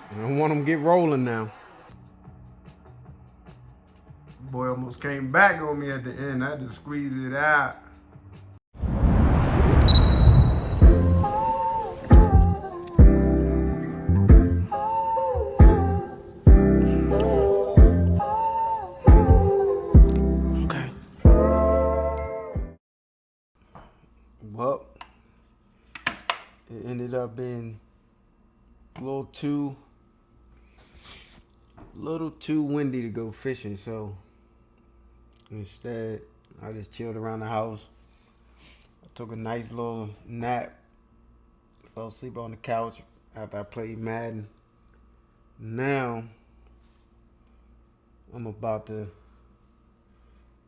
I don't want them to get rolling now. Boy almost came back on me at the end. I had to squeeze it out. Okay. Well, it ended up being a little too windy to go fishing, so instead I just chilled around the house. I took a nice little nap, fell asleep on the couch after I played Madden. Now I'm about to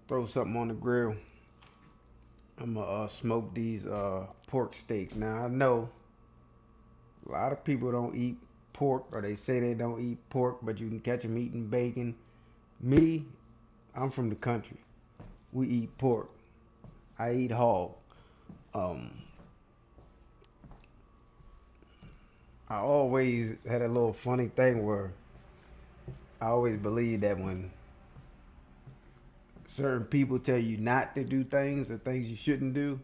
throw something on the grill. I'm gonna smoke these pork steaks. Now I know a lot of people don't eat pork, or they say they don't eat pork, but you can catch them eating bacon. Me, I'm from the country. We eat pork. I eat hog. Um, I always had a little funny thing where I always believed that when certain people tell you not to do things or things you shouldn't do,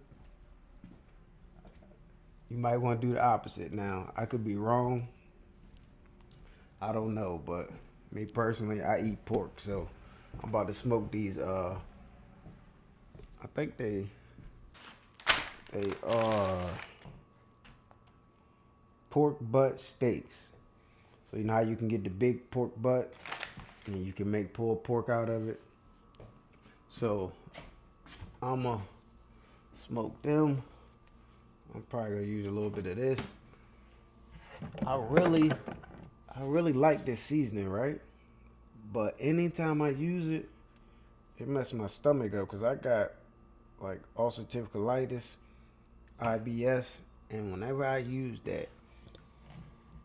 you might want to do the opposite. Now, I could be wrong. I don't know, but me personally, I eat pork, so I'm about to smoke these. I think they are pork butt steaks. So you know how you can get the big pork butt, and you can make pulled pork out of it. So I'ma smoke them. I'm probably gonna use a little bit of this. I really, I really like this seasoning, right? But anytime I use it, it messes my stomach up because I got like ulcerative colitis, IBS, and whenever I use that,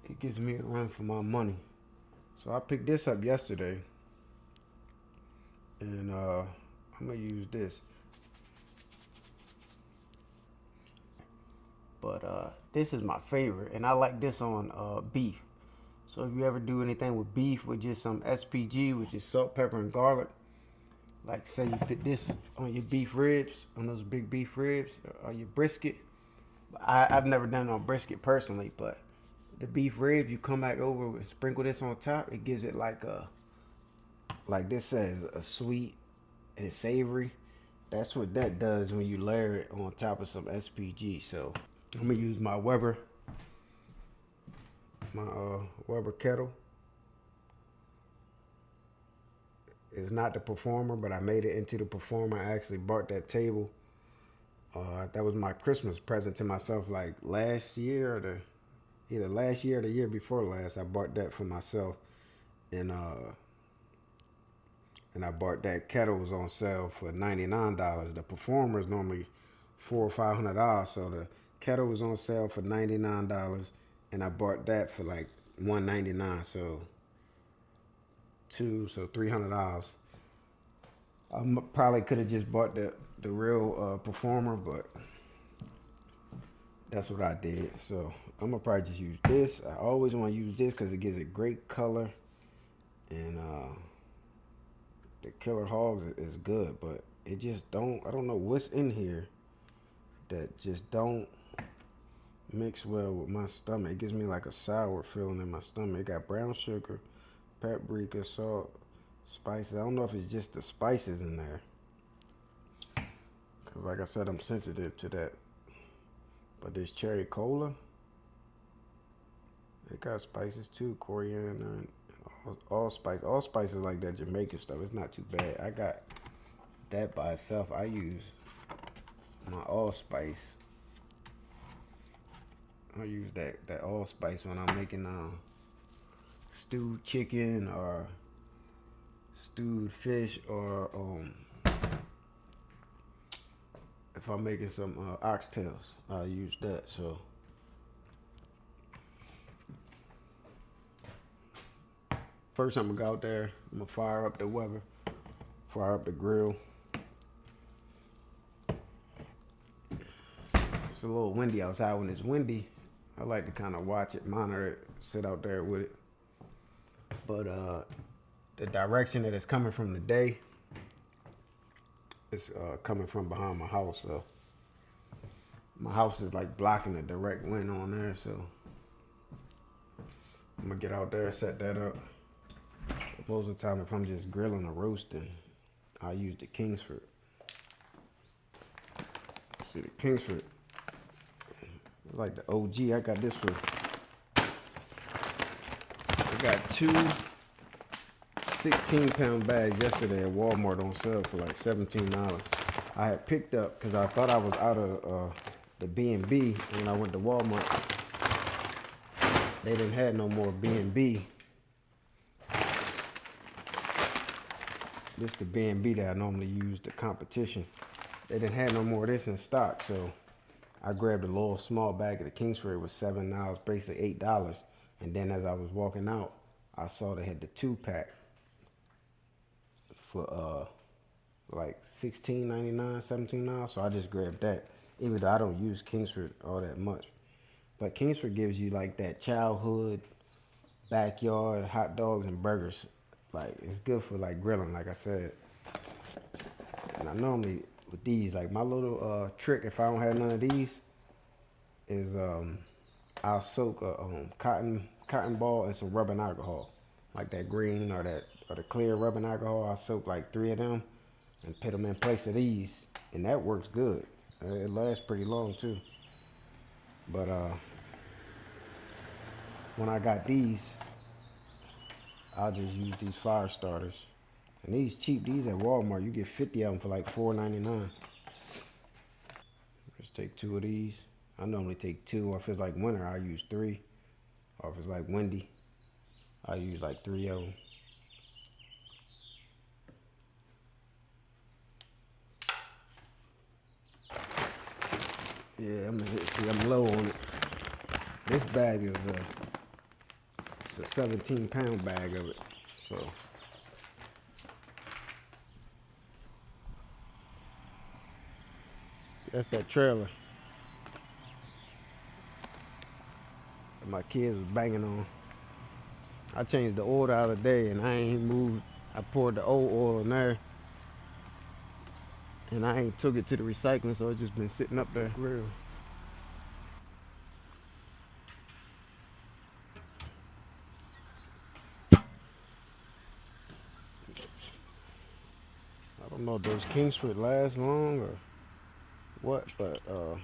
it gives me a run for my money. So I picked this up yesterday, and I'm gonna use this. But this is my favorite, and I like this on beef. So if you ever do anything with beef with just some SPG, which is salt, pepper, and garlic, like say you put this on your beef ribs, on those big beef ribs, or your brisket. I've never done it on brisket personally, but the beef ribs, you come back over and sprinkle this on top. It gives it like this says, a sweet and savory. That's what that does when you layer it on top of some SPG. So I'm gonna use my Weber Kettle. It's not the Performer, but I made it into the Performer. I actually bought that table. That was my Christmas present to myself, like last year or either last year or the year before last. I bought that for myself, and I bought that kettle was on sale for $99. The Performer is normally $400 or $500, so the kettle was on sale for $99, and I bought that for like $199, so $300. I probably could have just bought the real Performer, but that's what I did. So I'm gonna probably just use this. I always want to use this because it gives it great color, and the Killer Hogs is good, but it just don't. I don't know what's in here that just don't mix well with my stomach. It gives me like a sour feeling in my stomach. It got brown sugar, paprika, salt, spices. I don't know if it's just the spices in there, cause like I said, I'm sensitive to that. But this cherry cola, it got spices too, coriander and all spices like that Jamaican stuff. It's not too bad. I got that by itself. I use my allspice. I use that allspice when I'm making stewed chicken or stewed fish, or if I'm making some oxtails, I use that. So first I'm gonna go out there. I'm gonna fire up the Weber, fire up the grill. It's a little windy outside. When it's windy, I like to kind of watch it, monitor it, sit out there with it. but the direction that it's coming from today, it's coming from behind my house. So my house is like blocking the direct wind on there. So I'm gonna get out there and set that up. Most of the time, if I'm just grilling or roasting, I use the KingsFord. See, the KingsFord, like the OG. I got this for. I got two 16-pound bags yesterday at Walmart on sale for like $17. I had picked up because I thought I was out of the B&B when I went to Walmart. They didn't have no more B&B. This is the B&B that I normally use, the competition. They didn't have no more of this in stock, so I grabbed a little small bag of the KingsFord. It was $7, basically $8. And then as I was walking out, I saw they had the 2-pack for like $16.99, $17. So I just grabbed that, even though I don't use KingsFord all that much. But KingsFord gives you like that childhood, backyard hot dogs and burgers. Like, it's good for like grilling, like I said. And I normally with these, like my little trick, if I don't have none of these, is I'll soak a cotton ball and some rubbing alcohol, like that green or the clear rubbing alcohol. I soak like 3 of them and put them in place of these, and that works good. It lasts pretty long too. But when I got these, I'll just use these fire starters. And these cheap, these at Walmart, you get 50 of them for like $4.99. Just take 2 of these. I normally take 2, or if it's like winter, I use 3. Or if it's like windy, I use like 3 of them. Yeah, I'm low on it. This bag is it's a 17-pound bag of it. So that's that trailer that my kids was banging on. I changed the oil the other day and I ain't moved. I poured the old oil in there and I ain't took it to the recycling, so it's just been sitting up there. Real. I don't know if those KingsFord last long or what, but a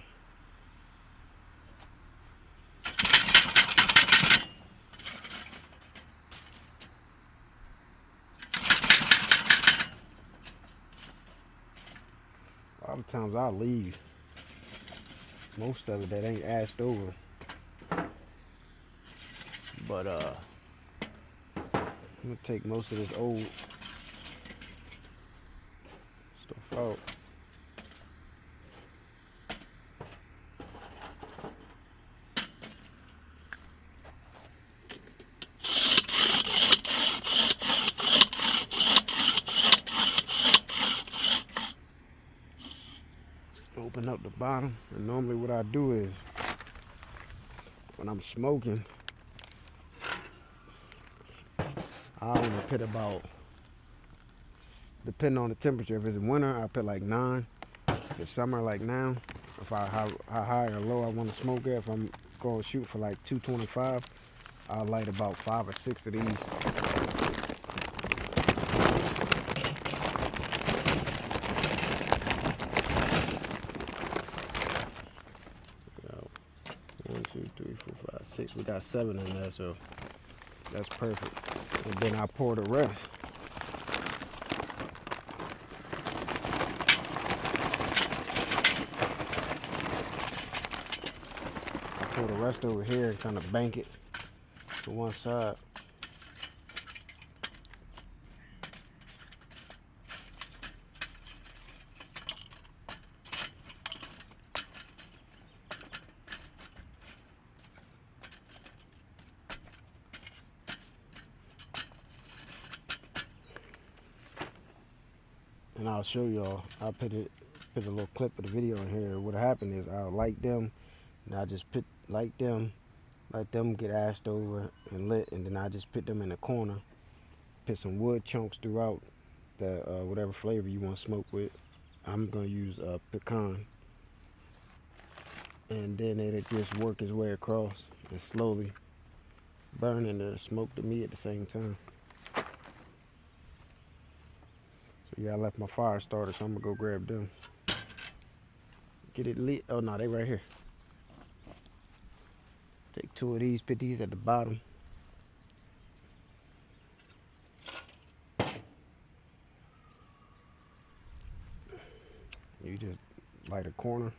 lot of times I leave most of it that ain't asked over. But I'm gonna take most of this old stuff out. Open up the bottom, and normally what I do is when I'm smoking, I only put about, depending on the temperature, if it's winter I put like 9, if it's summer like now, if how high or low I want to smoke at, if I'm going to shoot for like 225, I'll light about 5 or 6 of these. 1, 2, 3, 4, 5, 6. We got 7 in there, so that's perfect. And then I pour the rest. I pour the rest over here and kind of bank it to one side. And I'll show y'all. I'll put a little clip of the video in here. What happened is I'll light them, and I just light them, let them get ashed over and lit, and then I just put them in the corner, put some wood chunks throughout the whatever flavor you want to smoke with. I'm gonna use pecan, and then it'll just work its way across and slowly burn and smoke the meat at the same time. So yeah, I left my fire starter, so I'm gonna go grab them. Get it lit. Oh no, they right here. Take 2 of these, put these at the bottom. You just light a corner,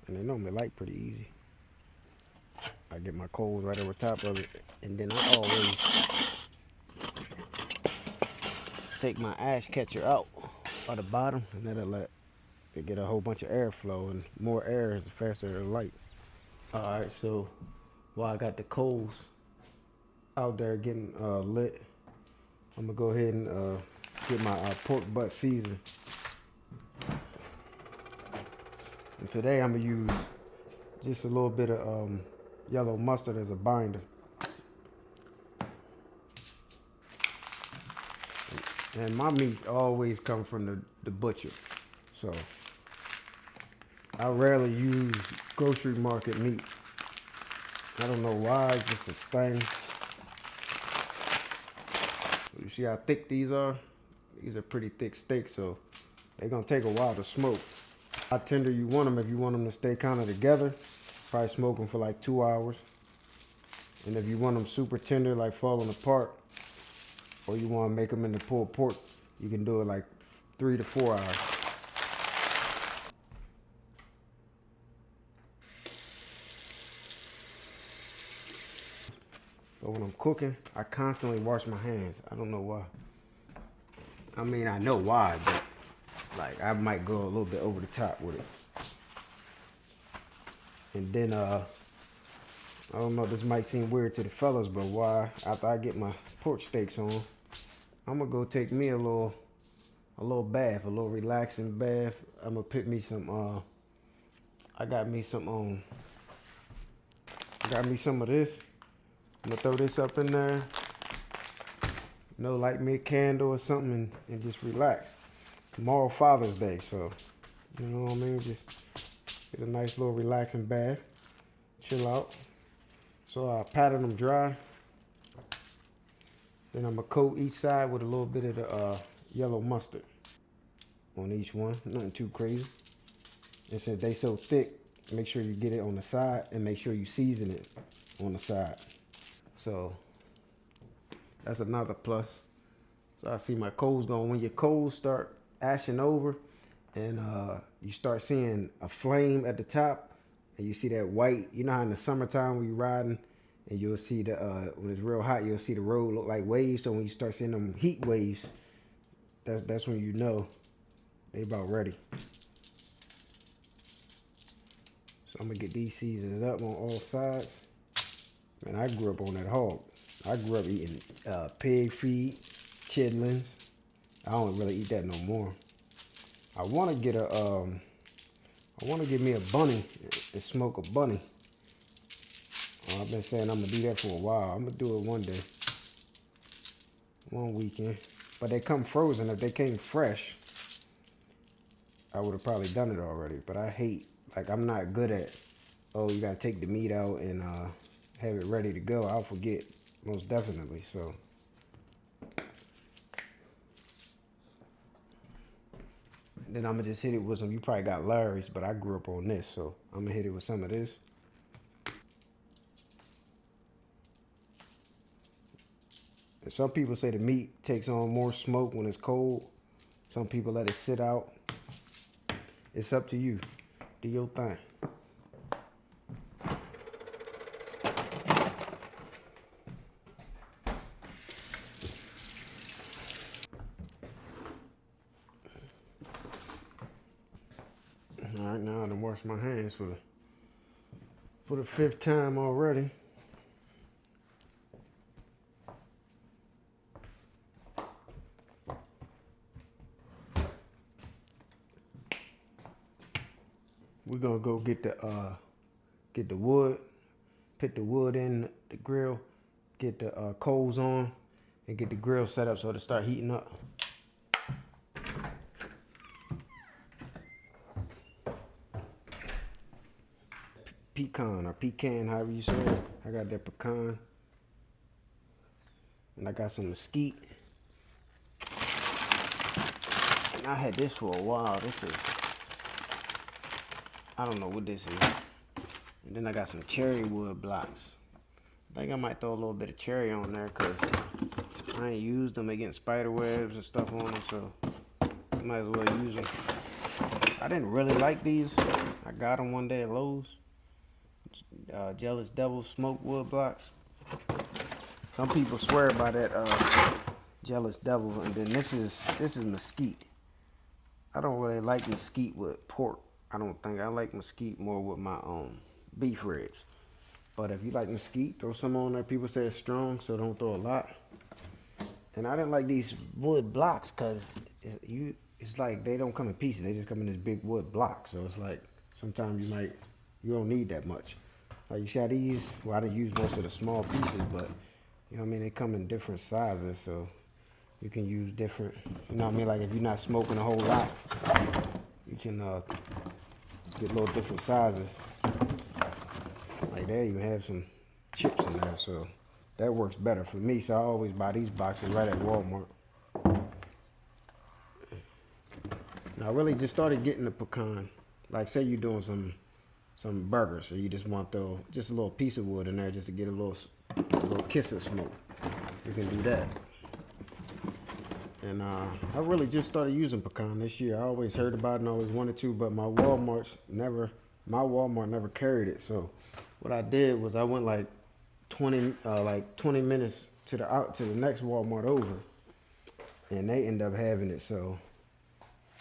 and they normally light pretty easy. I get my coals right over top of it, and then I always take my ash catcher out at the bottom, and that'll let it get a whole bunch of airflow, and more air, the faster it'll light. All right, so while I got the coals out there getting lit, I'm gonna go ahead and get my pork butt seasoned. And today I'm gonna use just a little bit of yellow mustard as a binder. And my meats always come from the butcher, so I rarely use grocery market meat. I don't know why, it's just a thing. You see how thick these are? These are pretty thick steaks, so they're gonna take a while to smoke. How tender you want them. If you want them to stay kind of together, probably smoke them for like 2 hours. And if you want them super tender, like falling apart, or you want to make them into pulled pork, you can do it like 3 to 4 hours. But when I'm cooking, I constantly wash my hands. I don't know why. I mean, I know why, but like I might go a little bit over the top with it. And then I don't know, this might seem weird to the fellas, but why after I get my pork steaks on, I'm gonna go take me a little bath, a little relaxing bath. I'm gonna put me some I got me some of this. I'm gonna throw this up in there. You know, light me a candle or something and just relax. Tomorrow Father's Day, so you know what I mean? Just get a nice little relaxing bath, chill out. So I patted them dry. Then I'm gonna coat each side with a little bit of the yellow mustard on each one. Nothing too crazy. And since they so thick, make sure you get it on the side and make sure you season it on the side. So that's another plus. So I see my coals going. When your coals start ashing over and you start seeing a flame at the top and you see that white, you know how in the summertime when you're riding and you'll see the when it's real hot, you'll see the road look like waves. So when you start seeing them heat waves, that's when you know they about ready. So I'm gonna get these seasons up on all sides. Man, I grew up on that hog. I grew up eating pig feet, chitlins. I don't really eat that no more. I want to get I want to get me a bunny and smoke a bunny. I've been saying I'm gonna do that for a while. I'm gonna do it one day, one weekend. But they come frozen. If they came fresh, I would have probably done it already. But I hate, like I'm not good at, oh, you gotta take the meat out and have it ready to go. I'll forget, most definitely. So then I'm gonna just hit it with some, you probably got Larry's, but I grew up on this, so I'm gonna hit it with some of this. And some people say the meat takes on more smoke when it's cold. Some people let it sit out. It's up to you. Do your thing. All right, now I done washed my hands for the 5th time already. We're gonna go get the wood, put the wood in the grill, get the coals on, and get the grill set up so it'll start heating up. Pecan or pecan, however you say it. I got that pecan. And I got some mesquite. And I had this for a while. This is, I don't know what this is. And then I got some cherry wood blocks. I think I might throw a little bit of cherry on there because I ain't used them. They getting spider webs and stuff on them, so I might as well use them. I didn't really like these. I got them one day at Lowe's. Jealous Devil smoke wood blocks. Some people swear by that Jealous Devil, and then this is mesquite. I don't really like mesquite with pork. I don't think I like mesquite more with my beef ribs. But if you like mesquite, throw some on there. People say it's strong, so don't throw a lot. And I didn't like these wood blocks because it's like they don't come in pieces. They just come in this big wood block. So it's like sometimes you don't need that much. Like you see how these, well, I didn't use most of the small pieces, but you know what I mean, they come in different sizes, so you can use different, you know what I mean, like if you're not smoking a whole lot, you can get little different sizes. Like they even have some chips in there, so that works better for me. So I always buy these boxes right at Walmart. Now I really just started getting the pecan. Like say you're doing some burgers, so you just want to throw just a little piece of wood in there just to get a little kiss of smoke. You can do that. And I really just started using pecan this year. I always heard about it and I always wanted to, but my Walmart never carried it. So what I did was I went like 20 minutes to the next Walmart over, and they end up having it. So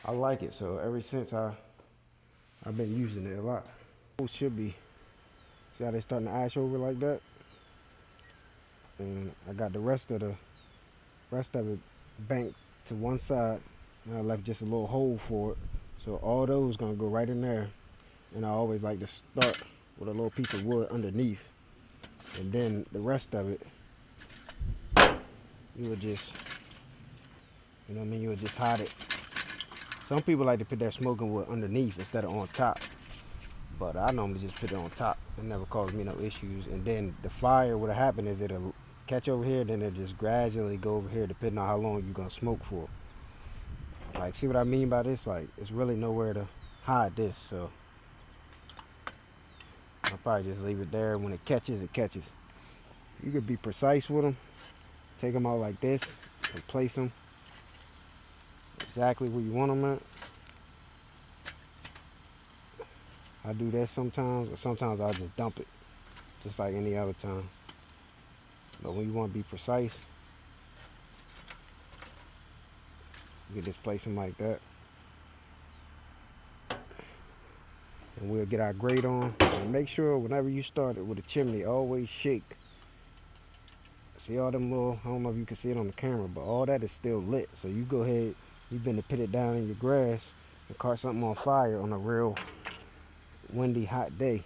I like it. So ever since I've been using it a lot. It should be. See how they starting to ash over like that? And I got the rest of it banked to one side, and I left just a little hole for it. So all those gonna go right in there. And I always like to start with a little piece of wood underneath, and then the rest of it, you would just, you know what I mean, you would just hide it. Some people like to put that smoking wood underneath instead of on top, but I normally just put it on top. It never caused me no issues. And then the fire, what'll happen is it'll catch over here, then it'll just gradually go over here depending on how long you're gonna smoke for. Like, see what I mean by this? Like, it's really nowhere to hide this, so I'll probably just leave it there. When it catches, it catches. You could be precise with them. Take them out like this and place them exactly where you want them at. I do that sometimes, or sometimes I'll just dump it, just like any other time. But when you want to be precise, you can just place them like that. And we'll get our grate on. And make sure whenever you start it with a chimney, always shake. See all them little, I don't know if you can see it on the camera, but all that is still lit. So you go ahead, you've been to put it down in your grass and caught something on fire on a real windy, hot day.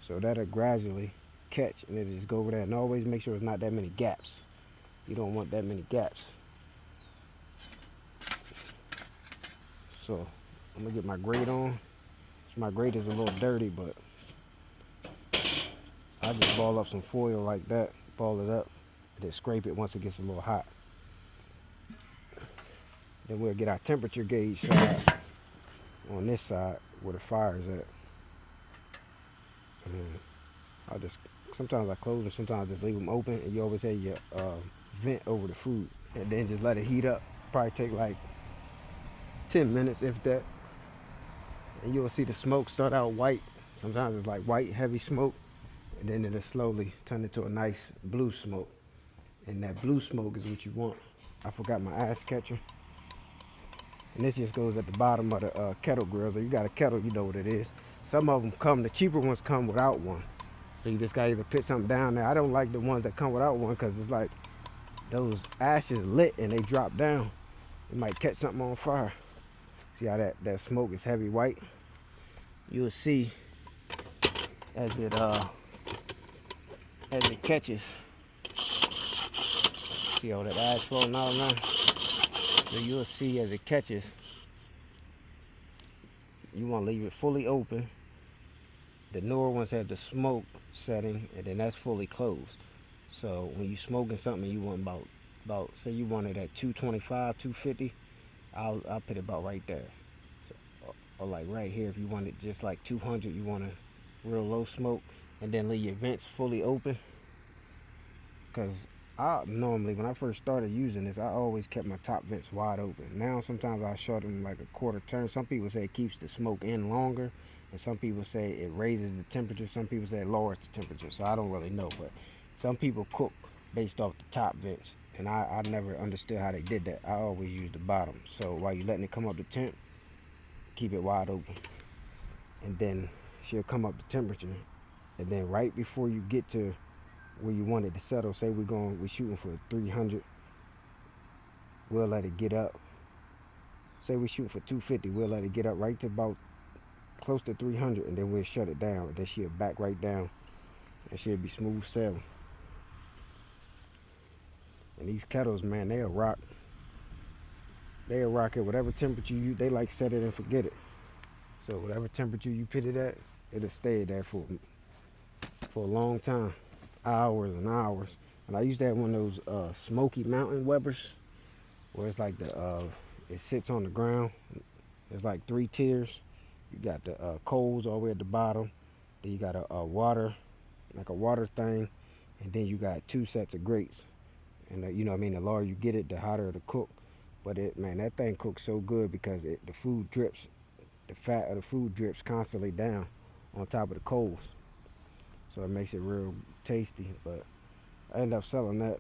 So that'll gradually catch, and it'll just go over there. And always make sure it's not that many gaps. You don't want that many gaps. So I'm gonna get my grate on. So my grate is a little dirty, but I just ball up some foil like that, ball it up, and then scrape it once it gets a little hot. Then we'll get our temperature gauge side on this side where the fire is at. And sometimes I close them, sometimes I just leave them open, and you always have your vent over the food, and then just let it heat up. Probably take like 10 minutes, if that. And you'll see the smoke start out white. Sometimes it's like white, heavy smoke, and then it'll slowly turn into a nice blue smoke. And that blue smoke is what you want. I forgot my ash catcher. And this just goes at the bottom of the kettle grill. So you got a kettle, you know what it is. Some of them come, the cheaper ones come without one. So you just gotta either put something down there. I don't like the ones that come without one because it's like those ashes lit and they drop down. It might catch something on fire. See how that smoke is heavy white? You'll see as it catches. See all that ash flowing out now? So you'll see as it catches, you want to leave it fully open. The newer ones have the smoke setting, and then that's fully closed. So when you smoking something, you want about say you want it at 225, 250, I'll put it about right there. So, or like right here, if you want it just like 200, you want a real low smoke, and then leave your vents fully open. Cause I normally, when I first started using this, I always kept my top vents wide open. Now sometimes I shut them like a quarter turn. Some people say it keeps the smoke in longer, and some people say it raises the temperature. Some people say it lowers the temperature. So I don't really know, but some people cook based off the top vents, and I never understood how they did that. I always use the bottom. So while you're letting it come up to temp, keep it wide open, and then she'll come up to temperature, and then right before you get to where you want it to settle, say we're shooting for 300, we'll let it get up. Say we're shooting for 250, we'll let it get up right to about close to 300, and then we'll shut it down, and then she'll back right down, and she'll be smooth sailing. And these kettles, man, they'll rock at whatever temperature they like set it and forget it. So whatever temperature you put it at, it'll stay there for a long time, hours and hours. And I used to have one of those Smoky Mountain Webers, where it's like it sits on the ground. There's like 3 tiers. You got the coals all the way at the bottom. Then you got a water, like a water thing, and then you got 2 sets of grates. And you know what I mean, the lower you get it, the hotter it'll cook. But man, that thing cooks so good because the food drips, the fat of the food drips constantly down on top of the coals. So it makes it real tasty. But I end up selling that.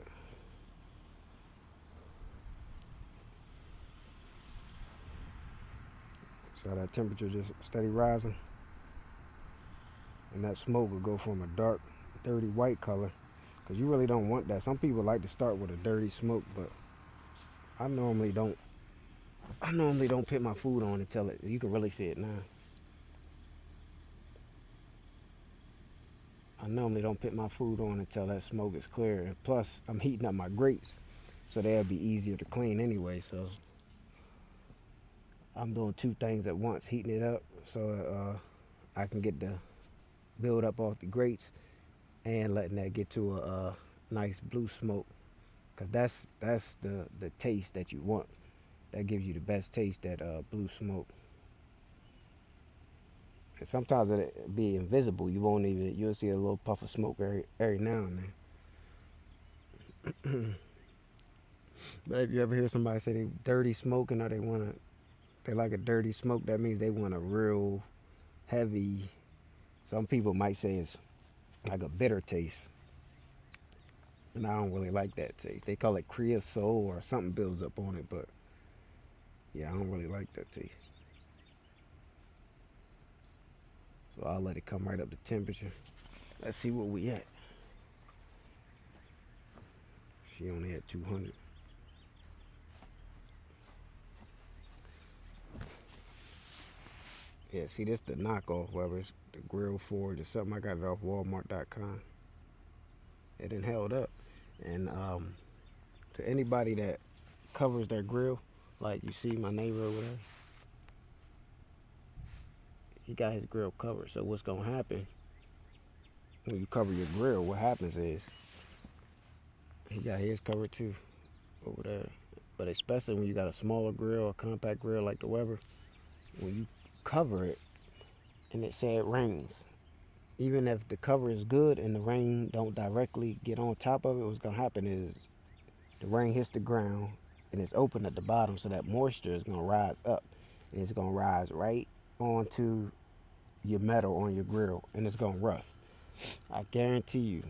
So that temperature just steady rising, and that smoke will go from a dark, dirty white color, because you really don't want that. Some people like to start with a dirty smoke, but I normally don't put my food on until you can really see it now. I normally don't put my food on until that smoke is clear. And plus, I'm heating up my grates, so they'll be easier to clean anyway. So I'm doing 2 things at once, heating it up so I can get the build up off the grates, and letting that get to a nice blue smoke, because that's the taste that you want. That gives you the best taste, that blue smoke. And sometimes it'll be invisible. You'll see a little puff of smoke every now and then. But if you ever hear somebody say they dirty smoking, or they like a dirty smoke, that means they want a real heavy. Some people might say it's like a bitter taste, and I don't really like that taste. They call it creosote or something builds up on it, but yeah, I don't really like that taste. So I'll let it come right up to temperature. Let's see what we at. She only at 200. Yeah, see, this the knockoff, whether it's the Grill Forge or something. I got it off Walmart.com. It done held up. And to anybody that covers their grill, like you see my neighbor over there, he got his grill covered. So what's gonna happen when you cover your grill? What happens is he got his covered too over there. But especially when you got a smaller grill, a compact grill like the Weber, when you cover it and it say it rains, even if the cover is good and the rain don't directly get on top of it, what's gonna happen is the rain hits the ground and it's open at the bottom, so that moisture is gonna rise up, and it's gonna rise right onto your metal on your grill, and it's gonna rust. I guarantee you,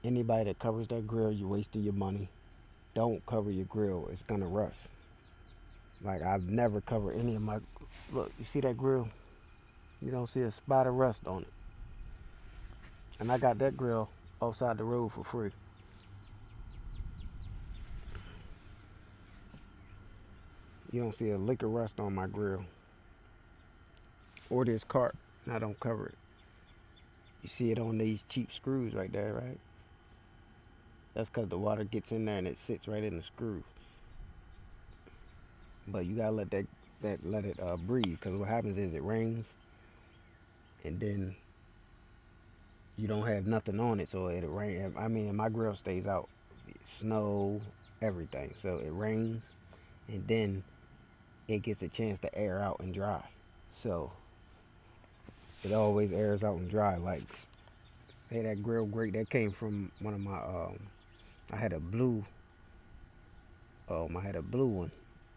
anybody that covers that grill, you're wasting your money. Don't cover your grill; it's gonna rust. Like, I've never covered any of my. Look, you see that grill? You don't see a spot of rust on it. And I got that grill outside the road for free. You don't see a lick of rust on my grill or this cart, and I don't cover it. You see it on these cheap screws right there, right? That's because the water gets in there and it sits right in the screw. But you gotta let let it breathe, because what happens is it rains and then you don't have nothing on it, so it'll rain. I mean, and my grill stays out, snow, everything. So it rains and then it gets a chance to air out and dry. So it always airs out and dry. Like, hey, that grill grate that came from one of my I had a blue I had a blue one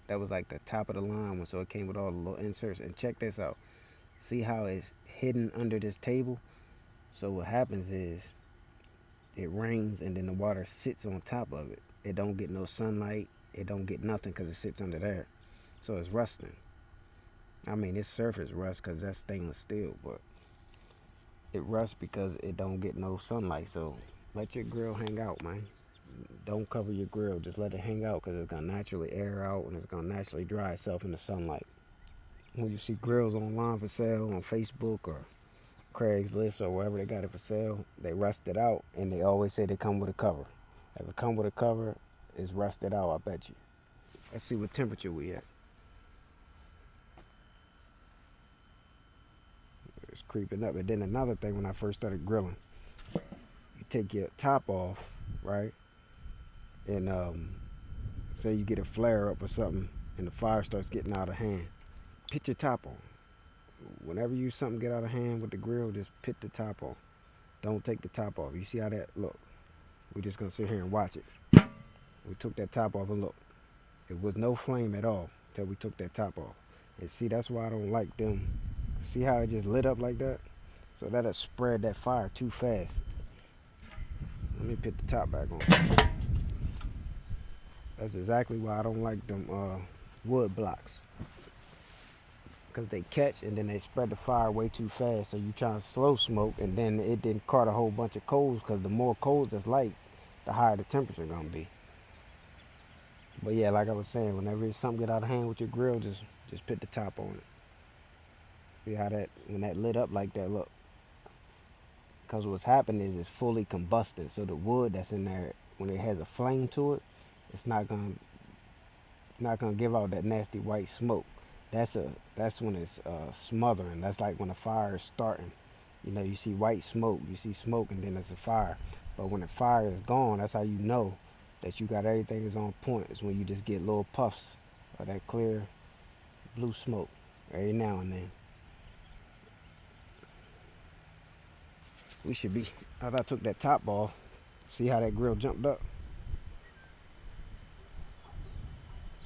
that was like the top of the line one, so it came with all the little inserts. And check this out. See how it's hidden under this table? So what happens is it rains and then the water sits on top of it. It don't get no sunlight. It don't get nothing because it sits under there. So it's rusting. I mean, its surface rust because that's stainless steel, but it rusts because it don't get no sunlight. So let your grill hang out, man. Don't cover your grill. Just let it hang out, because it's going to naturally air out and it's going to naturally dry itself in the sunlight. When you see grills online for sale on Facebook or Craigslist or wherever they got it for sale, they rust it out, and they always say they come with a cover. If it come with a cover, it's rusted out, I bet you. Let's see what temperature we at. It's creeping up. And then another thing, when I first started grilling, you take your top off, right? And say you get a flare up or something and the fire starts getting out of hand, put your top on. Whenever you something get out of hand with the grill, just put the top on. Don't take the top off. You see how that look? We're just gonna sit here and watch it. We took that top off and look. It was no flame at all until we took that top off. And see, that's why I don't like them. See how it just lit up like that? So that'll spread that fire too fast. So let me put the top back on. That's exactly why I don't like them wood blocks. Because they catch and then they spread the fire way too fast. So you trying to slow smoke, and then it didn't caught a whole bunch of coals, because the more coals that's light, the higher the temperature gonna be. But yeah, like I was saying, whenever something get out of hand with your grill, just put the top on it. See how that, when that lit up like that, look. Because what's happening is it's fully combusted. So the wood that's in there, when it has a flame to it, it's not gonna give out that nasty white smoke. That's when it's smothering. That's like when a fire is starting. You know, you see white smoke, you see smoke, and then there's a fire. But when the fire is gone, that's how you know that you got everything is on point. It's when you just get little puffs of that clear blue smoke every now and then. We should be. After I took that top off, see how that grill jumped up.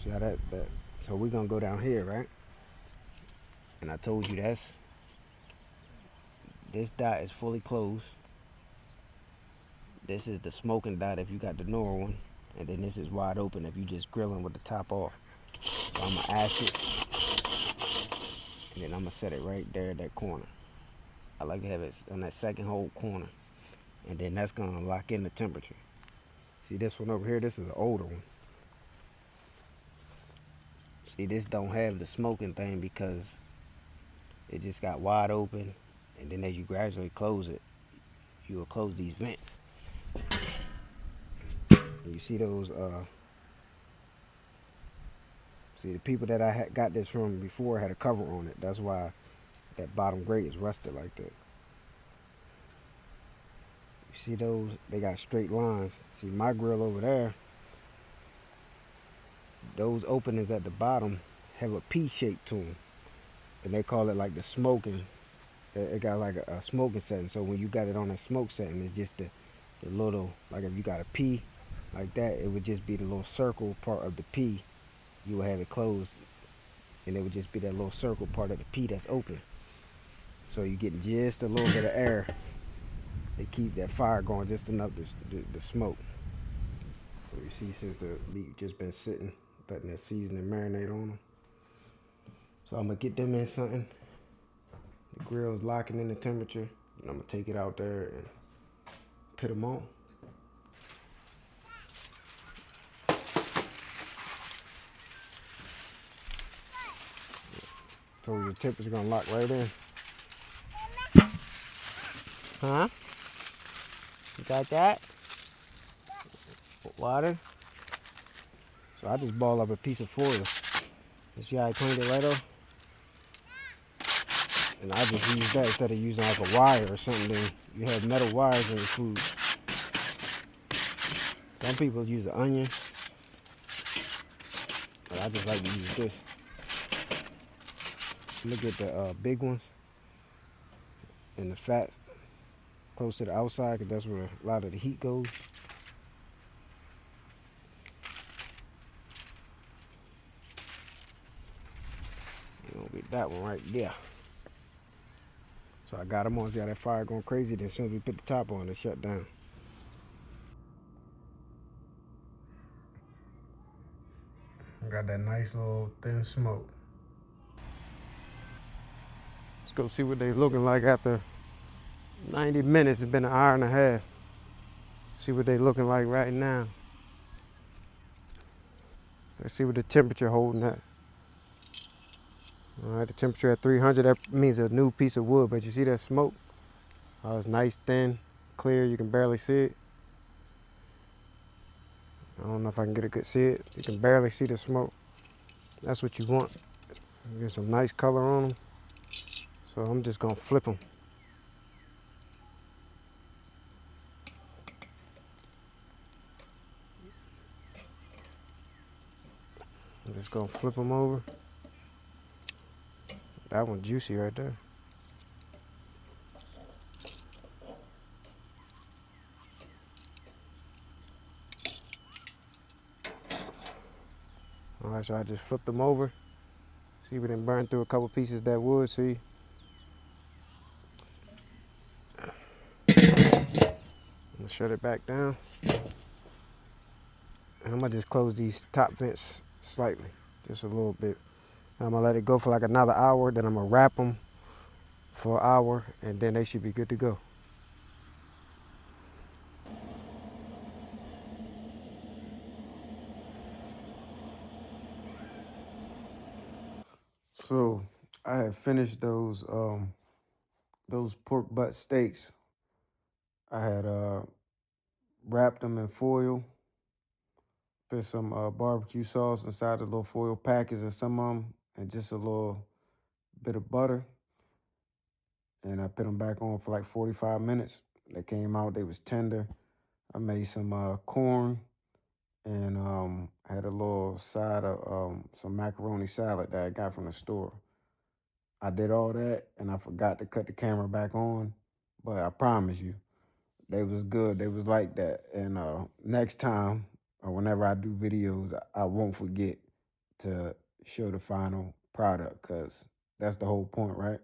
See how that. So we're gonna go down here, right? And I told you this dot is fully closed. This is the smoking dot if you got the newer one, and then this is wide open if you just grilling with the top off. So I'm gonna ash it, and then I'm gonna set it right there at that corner. I like to have it on that second whole corner, and then that's gonna lock in the temperature. See this one over here? This is an older one. See, this don't have the smoking thing because it just got wide open, and then as you gradually close it, you will close these vents. And you see those see, the people that I got this from before had a cover on it. That's why that bottom grate is rusted like that. You see those? They got straight lines. See my grill over there, those openings at the bottom have a P shape to them, and they call it like the smoking. It got like a smoking setting. So when you got it on a smoke setting, it's just the little, like if you got a P like that, it would just be the little circle part of the P. You would have it closed, and it would just be that little circle part of the P that's open. So you're getting just a little bit of air to keep that fire going just enough to smoke. So you see, since the meat just been sitting, letting that seasoning marinate on them. So I'm gonna get them in something. The grill's locking in the temperature, and I'm gonna take it out there and put them on. So the temperature gonna lock right in. Huh? You got that? water. So I just ball up a piece of foil. You see how I cleaned it right off? And I just use that instead of using like a wire or something. Then you have metal wires in your food. Some people use an onion, but I just like to use this. Look at the big ones and the fat close to the outside, because that's where a lot of the heat goes. You're gonna get that one right there. So I got them on. See how that fire going crazy? Then as soon as we put the top on, it shut down. Got that nice little thin smoke. Let's go see what they looking like after 90 minutes. It's been an hour and a half. See what they looking like right now. Let's see what the temperature holding at. All right, the temperature at 300, that means a new piece of wood, but you see that smoke? Oh, it's nice, thin, clear, you can barely see it. I don't know if I can get a good see it. You can barely see the smoke. That's what you want. Get some nice color on them. So I'm just gonna flip them. I'm just gonna flip them over. That one's juicy right there. All right, so I just flipped them over. See, we done burned through a couple pieces of that wood, see? I'm gonna shut it back down. And I'm gonna just close these top vents slightly, just a little bit. And I'm gonna let it go for like another hour, then I'm gonna wrap them for an hour, and then they should be good to go. So I had finished those pork butt steaks. I had wrapped them in foil, put some barbecue sauce inside the little foil package and some of them, and just a little bit of butter. And I put them back on for like 45 minutes. They came out, they was tender. I made some corn and had a little side of some macaroni salad that I got from the store. I did all that and I forgot to cut the camera back on, but I promise you, they was good. They was like that. And next time or whenever I do videos, I won't forget to show the final product, because that's the whole point, right?